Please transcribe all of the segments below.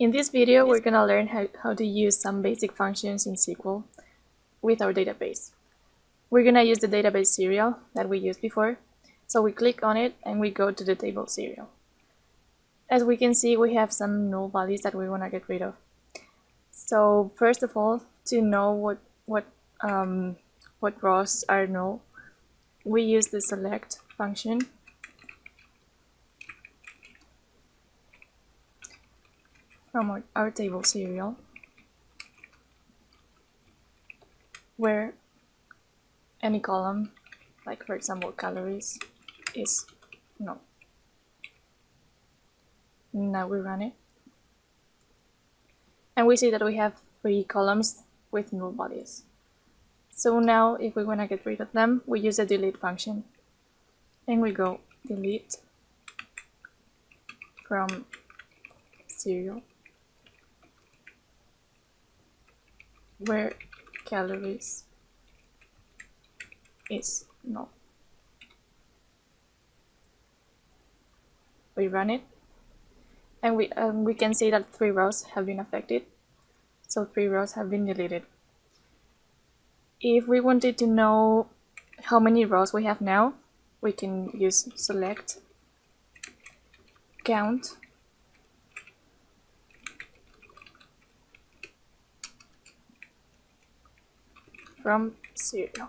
In this video, we're going to learn how to use some basic functions in SQL with our database. We're going to use the database serial that we used before. So we click on it and we go to the table serial. As we can see, we have some null values that we want to get rid of. So first of all, to know what rows are null, we use the select function. From our table serial, where any column, like for example calories, is null. Now we run it, and we see that we have 3 columns with null values. So now if we want to get rid of them, we use the delete function, and we go delete from serial, where calories is null. We run it, and we can see that 3 rows have been affected, so 3 rows have been deleted. If we wanted to know how many rows we have now, we can use select count from serial.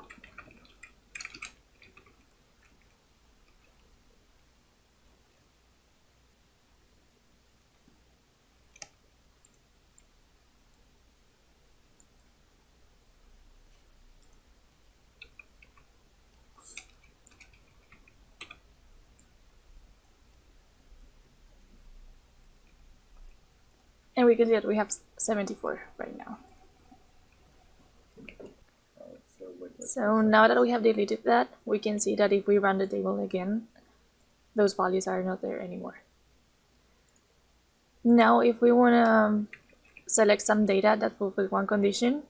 And we can see that we have 74 right now. So now that we have deleted that, we can see that if we run the table again, those values are not there anymore. Now if we want to select some data that fulfills one condition,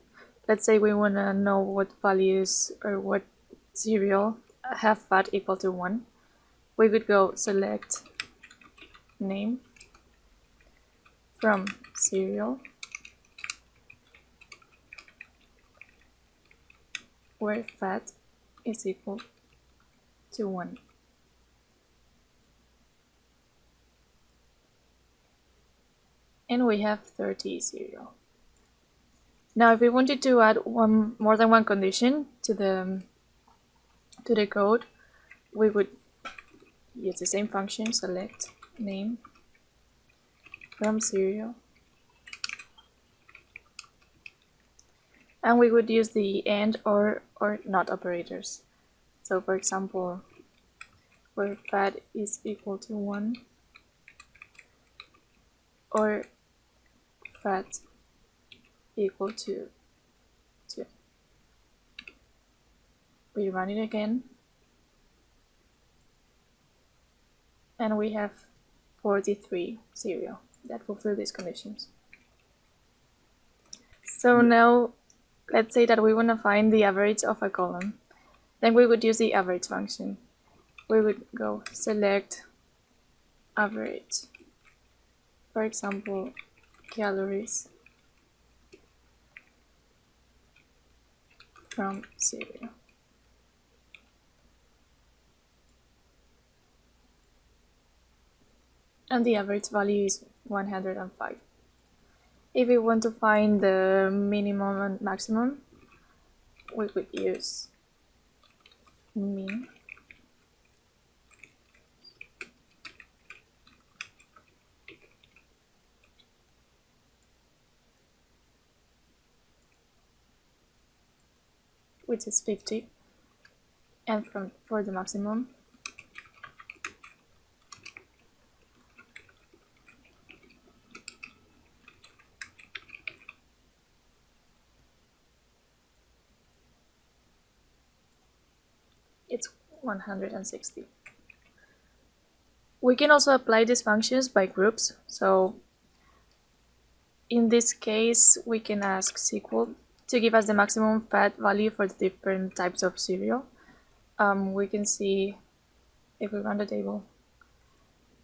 let's say we want to know what values or what serial have fat equal to 1, we would go select name from serial, where fat is equal to 1. And we have 30 serial. Now if we wanted to add more than one condition to the code, we would use the same function, select name from serial, and we would use the AND or NOT operators. So for example, where fat is equal to 1, or fat equal to 2. We run it again, and we have 43 serial that fulfill these conditions. So now let's say that we want to find the average of a column. Then we would use the average function. We would go select average, for example calories from serial. And the average value is 105. If we want to find the minimum and maximum, we would use min, which is 50, and for the maximum, it's 160. We can also apply these functions by groups. So in this case, we can ask SQL to give us the maximum fat value for the different types of cereal. We can see, if we run the table,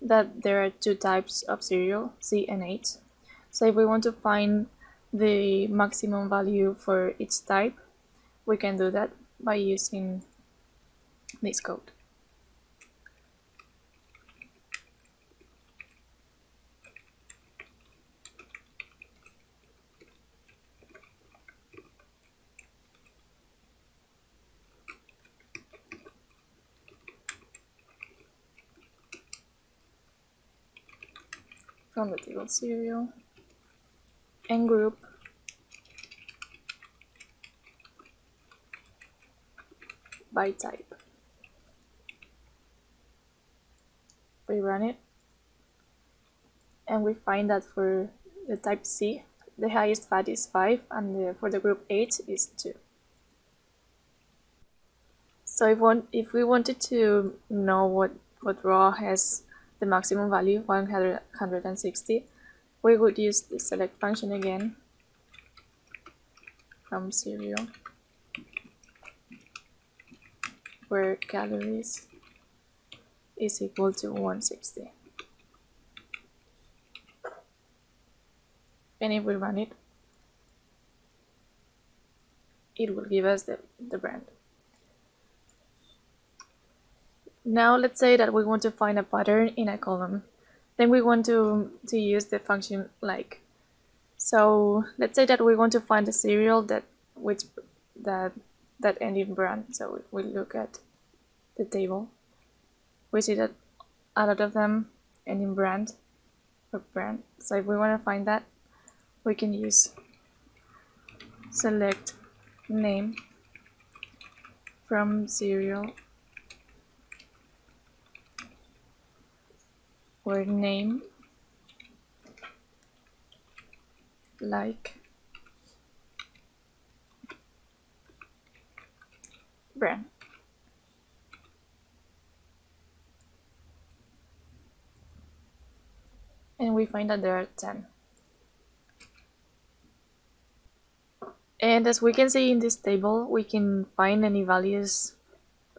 that there are 2 types of cereal, C and H. So if we want to find the maximum value for each type, we can do that by using this code. From the table serial and group by type. We run it and we find that for the type C, the highest fat is 5 and for the group H is 2. So if we wanted to know what row has the maximum value, 160, we would use the select function again from serial, where calories is equal to 160. And if we run it, it will give us the brand. Now let's say that we want to find a pattern in a column. Then we want to use the function like. So let's say that we want to find a serial that end in brand. So if we look at the table, we see that a lot of them end in brand or brand. So if we want to find that, we can use select name from serial, where name like brand. And we find that there are 10. And as we can see in this table, we can find any values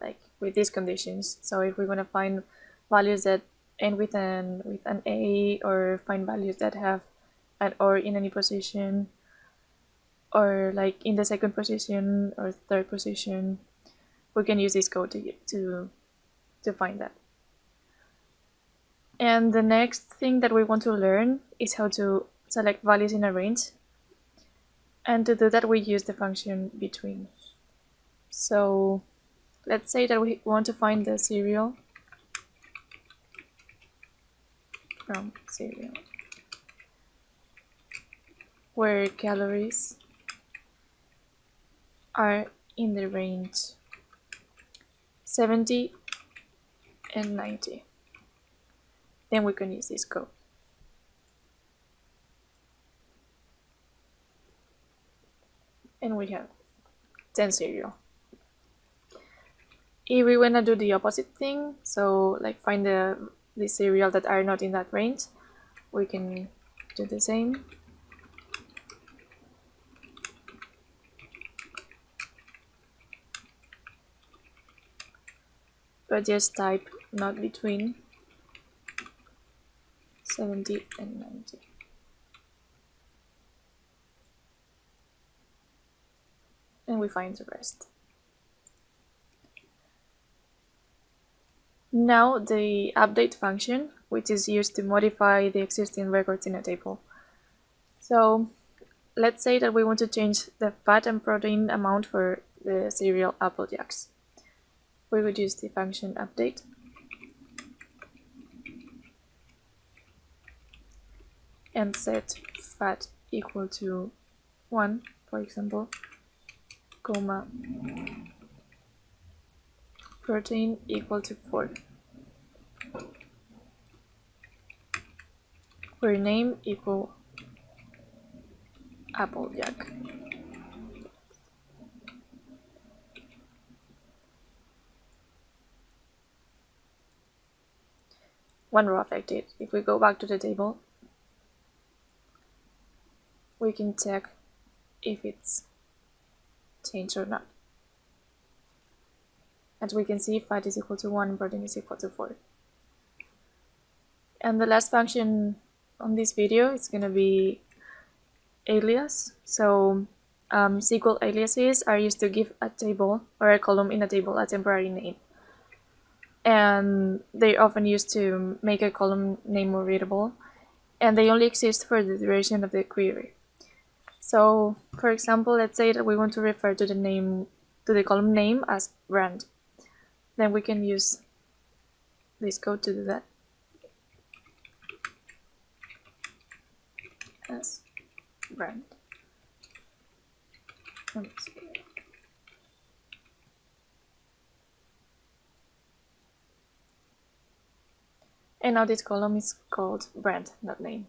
like with these conditions. So if we want to find values that end with an A, or find values that have an or in any position, or like in the second position or third position, we can use this code to find that. And the next thing that we want to learn is how to select values in a range. And to do that, we use the function between. So let's say that we want to find the serial from serial, where calories are in the range 70 and 90. Then we can use this code. And we have 10 serial. If we want to do the opposite thing, so like find the serial that are not in that range, we can do the same. But just type not between 70 and 90. And we find the rest. Now the update function, which is used to modify the existing records in a table. So let's say that we want to change the fat and protein amount for the cereal Apple Jacks. We would use the function update. And set fat equal to 1, for example, comma, protein equal to 4, where name equal Applejack. One row affected. If we go back to the table, we can check if it's changed or not. As we can see, fat is equal to 1, protein is equal to 4. And the last function on this video is going to be alias. So SQL aliases are used to give a table or a column in a table a temporary name. And they're often used to make a column name more readable, and they only exist for the duration of the query. So, for example, let's say that we want to refer to the column name as brand. Then we can use this code to do that. As brand. And now this column is called brand, not name.